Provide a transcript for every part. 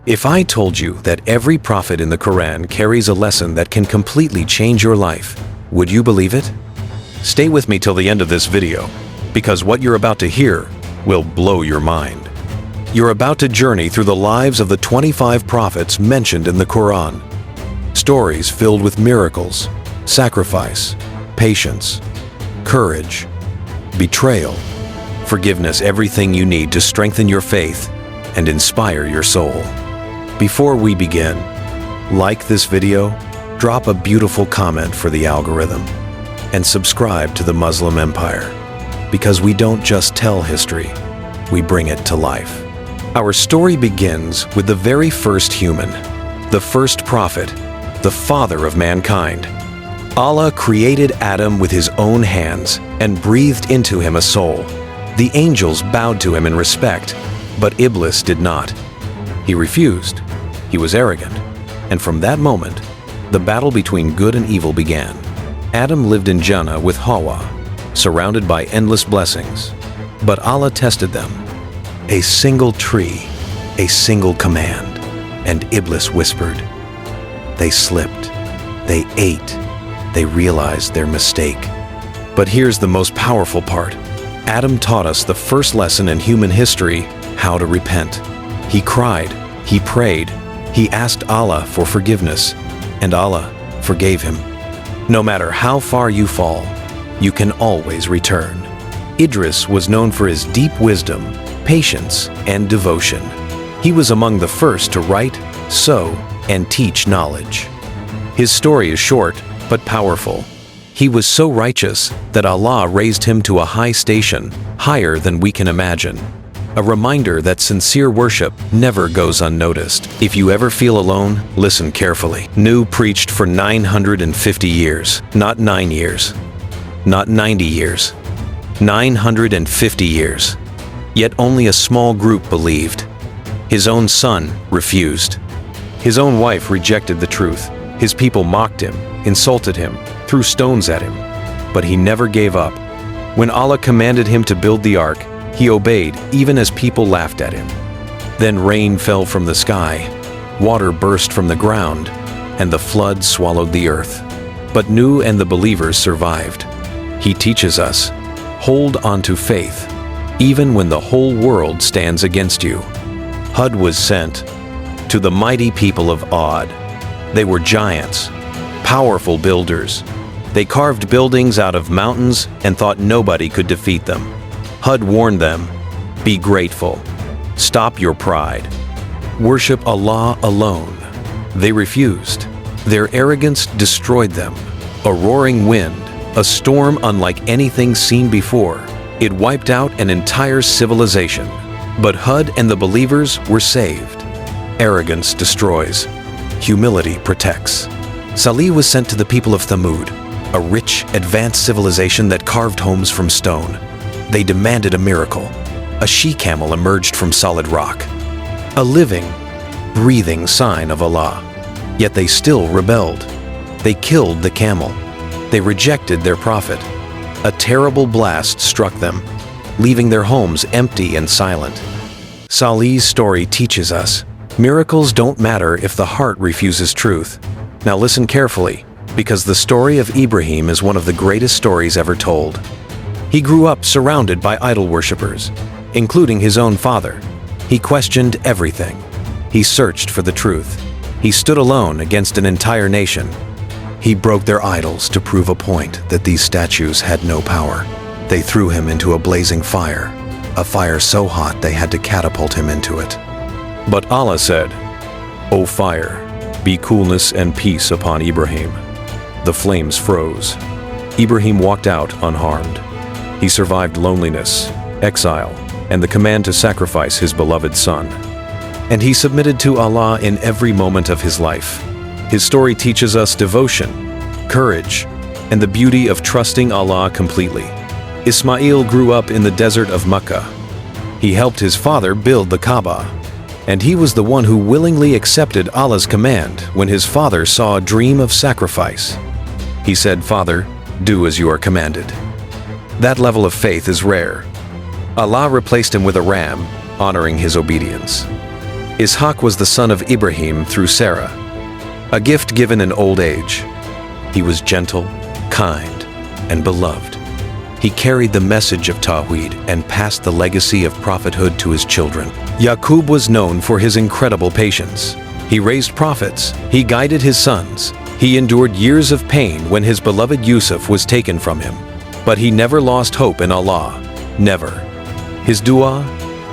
If I told you that every prophet in the Qur'an carries a lesson that can completely change your life, would you believe it? Stay with me till the end of this video, because what you're about to hear will blow your mind. You're about to journey through the lives of the 25 prophets mentioned in the Qur'an. Stories filled with miracles, sacrifice, patience, courage, betrayal, forgiveness, everything you need to strengthen your faith and inspire your soul. Before we begin, like this video, drop a beautiful comment for the algorithm, and subscribe to the Muslim Empire, because we don't just tell history, we bring it to life. Our story begins with the very first human, the first prophet, the father of mankind. Allah created Adam with his own hands and breathed into him a soul. The angels bowed to him in respect, but Iblis did not. He refused. He was arrogant. And from that moment, the battle between good and evil began. Adam lived in Jannah with Hawa, surrounded by endless blessings. But Allah tested them. A single tree, a single command, and Iblis whispered. They slipped. They ate. They realized their mistake. But here's the most powerful part. Adam taught us the first lesson in human history, how to repent. He cried, he prayed, he asked Allah for forgiveness, and Allah forgave him. No matter how far you fall, you can always return. Idris was known for his deep wisdom, patience, and devotion. He was among the first to write, sow, and teach knowledge. His story is short, but powerful. He was so righteous that Allah raised him to a high station, higher than we can imagine. A reminder that sincere worship never goes unnoticed. If you ever feel alone, listen carefully. Nuh preached for 950 years, not 9 years, not 90 years, 950 years. Yet only a small group believed. His own son refused. His own wife rejected the truth. His people mocked him, insulted him, threw stones at him. But he never gave up. When Allah commanded him to build the ark, he obeyed even as people laughed at him. Then rain fell from the sky, water burst from the ground, and the flood swallowed the earth. But Nuh and the believers survived. He teaches us, hold on to faith, even when the whole world stands against you. Hud was sent to the mighty people of Ad. They were giants, powerful builders. They carved buildings out of mountains and thought nobody could defeat them. Hud warned them, be grateful, stop your pride, worship Allah alone. They refused. Their arrogance destroyed them. A roaring wind, a storm unlike anything seen before, it wiped out an entire civilization. But Hud and the believers were saved. Arrogance destroys. Humility protects. Salih was sent to the people of Thamud, a rich, advanced civilization that carved homes from stone. They demanded a miracle. A she-camel emerged from solid rock. A living, breathing sign of Allah. Yet they still rebelled. They killed the camel. They rejected their prophet. A terrible blast struck them, leaving their homes empty and silent. Salih's story teaches us, miracles don't matter if the heart refuses truth. Now listen carefully, because the story of Ibrahim is one of the greatest stories ever told. He grew up surrounded by idol worshippers, including his own father. He questioned everything. He searched for the truth. He stood alone against an entire nation. He broke their idols to prove a point that these statues had no power. They threw him into a blazing fire, a fire so hot they had to catapult him into it. But Allah said, "O fire, be coolness and peace upon Ibrahim." The flames froze. Ibrahim walked out unharmed. He survived loneliness, exile, and the command to sacrifice his beloved son. And he submitted to Allah in every moment of his life. His story teaches us devotion, courage, and the beauty of trusting Allah completely. Ismail grew up in the desert of Mecca. He helped his father build the Kaaba, and he was the one who willingly accepted Allah's command when his father saw a dream of sacrifice. He said, "Father, do as you are commanded." That level of faith is rare. Allah replaced him with a ram, honoring his obedience. Ishaq was the son of Ibrahim through Sarah, a gift given in old age. He was gentle, kind, and beloved. He carried the message of Tawheed and passed the legacy of prophethood to his children. Yaqub was known for his incredible patience. He raised prophets, he guided his sons, he endured years of pain when his beloved Yusuf was taken from him. But he never lost hope in Allah, never. His dua,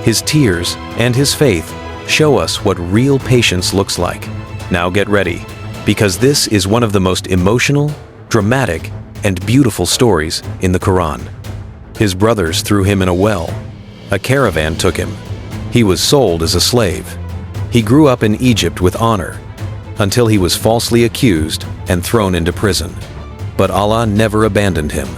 his tears, and his faith show us what real patience looks like. Now get ready, because this is one of the most emotional, dramatic, and beautiful stories in the Qur'an. His brothers threw him in a well. A caravan took him. He was sold as a slave. He grew up in Egypt with honor, until he was falsely accused and thrown into prison. But Allah never abandoned him.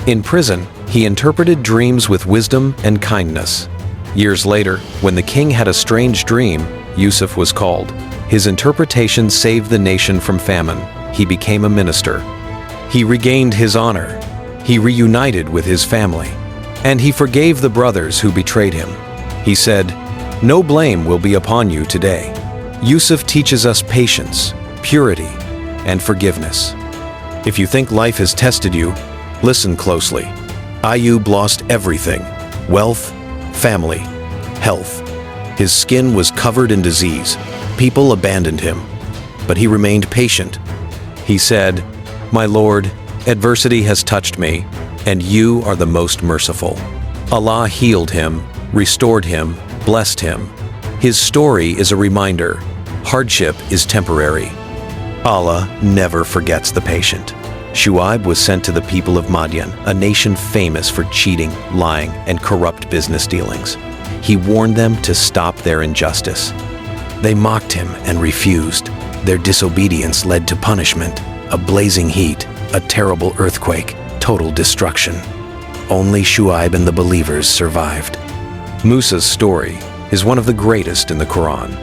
In prison, he interpreted dreams with wisdom and kindness. Years later, when the king had a strange dream, Yusuf was called. His interpretation saved the nation from famine. He became a minister. He regained his honor. He reunited with his family. And he forgave the brothers who betrayed him. He said, "No blame will be upon you today." Yusuf teaches us patience, purity, and forgiveness. If you think life has tested you, listen closely. Ayub lost everything: wealth, family, health. His skin was covered in disease. People abandoned him, but he remained patient. He said, "My Lord, adversity has touched me, and you are the most merciful." Allah healed him, restored him, blessed him. His story is a reminder: hardship is temporary. Allah never forgets the patient. Shu'aib was sent to the people of Madian, a nation famous for cheating, lying, and corrupt business dealings. He warned them to stop their injustice. They mocked him and refused. Their disobedience led to punishment: a blazing heat, a terrible earthquake, total destruction. Only Shu'aib and the believers survived. Musa's story is one of the greatest in the Qur'an.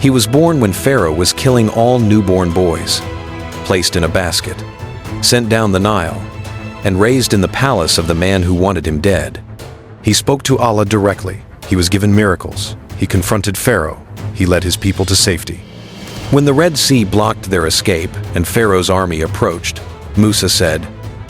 He was born when Pharaoh was killing all newborn boys, placed in a basket, sent down the Nile, and raised in the palace of the man who wanted him dead. He spoke to Allah directly. He was given miracles. He confronted Pharaoh. He led his people to safety. When the Red Sea blocked their escape and Pharaoh's army approached, Musa said,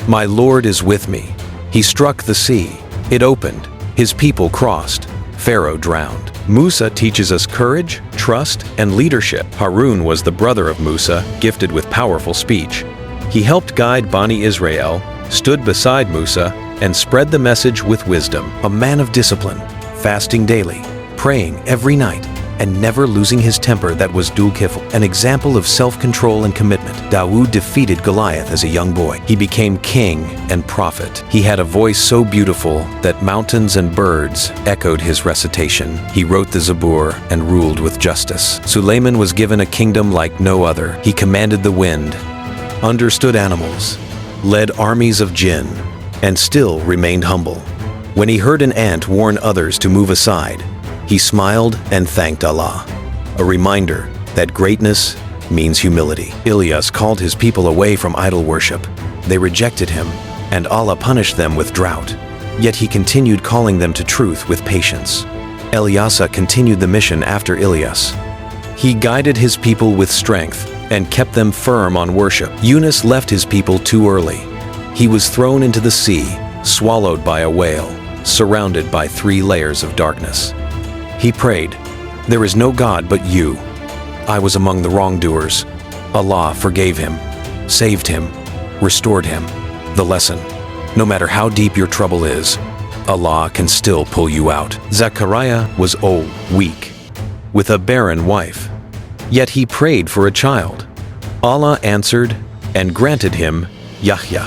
"My Lord is with me." He struck the sea. It opened. His people crossed. Pharaoh drowned. Musa teaches us courage, trust, and leadership. Harun was the brother of Musa, gifted with powerful speech. He helped guide Bani Israel, stood beside Musa, and spread the message with wisdom. A man of discipline, fasting daily, praying every night, and never losing his temper. That was Dhul Kifl, an example of self-control and commitment. Dawood defeated Goliath as a young boy. He became king and prophet. He had a voice so beautiful that mountains and birds echoed his recitation. He wrote the Zabur and ruled with justice. Suleiman was given a kingdom like no other. He commanded the wind, understood animals, led armies of jinn, and still remained humble. When he heard an ant warn others to move aside, he smiled and thanked Allah, a reminder that greatness means humility. Ilyas called his people away from idol worship. They rejected him, and Allah punished them with drought. Yet he continued calling them to truth with patience. Ilyasa continued the mission after Ilyas. He guided his people with strength and kept them firm on worship. Yunus left his people too early. He was thrown into the sea, swallowed by a whale, surrounded by 3 layers of darkness. He prayed, "There is no God but you. I was among the wrongdoers." Allah forgave him, saved him, restored him. The lesson: no matter how deep your trouble is, Allah can still pull you out. Zechariah was old, weak, with a barren wife. Yet he prayed for a child. Allah answered and granted him Yahya,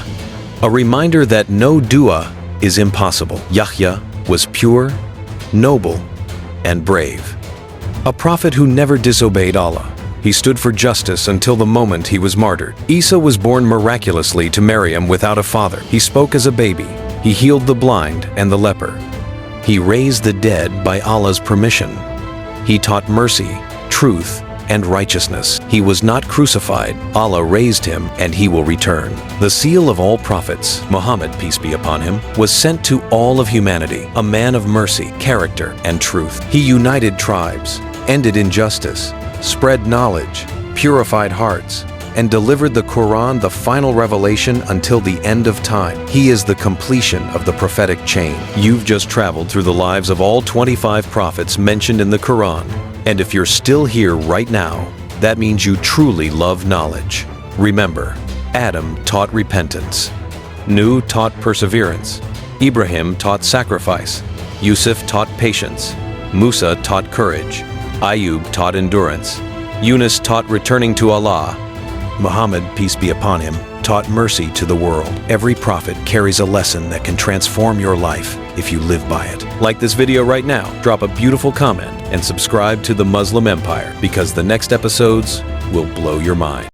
a reminder that no dua is impossible. Yahya was pure, noble, and brave. A prophet who never disobeyed Allah. He stood for justice until the moment he was martyred. Isa was born miraculously to Maryam without a father. He spoke as a baby. He healed the blind and the leper. He raised the dead by Allah's permission. He taught mercy, truth, and righteousness. He was not crucified. Allah raised him, and he will return. The seal of all prophets, Muhammad, peace be upon him, was sent to all of humanity, a man of mercy, character, and truth. He united tribes, ended injustice, spread knowledge, purified hearts, and delivered the Qur'an, the final revelation, until the end of time. He is the completion of the prophetic chain. You've just traveled through the lives of all 25 prophets mentioned in the Qur'an. And if you're still here right now, that means you truly love knowledge. Remember, Adam taught repentance. Nuh taught perseverance. Ibrahim taught sacrifice. Yusuf taught patience. Musa taught courage. Ayub taught endurance. Yunus taught returning to Allah. Muhammad, peace be upon him, taught mercy to the world. Every prophet carries a lesson that can transform your life if you live by it. Like this video right now, drop a beautiful comment, and subscribe to the Muslim Empire, because the next episodes will blow your mind.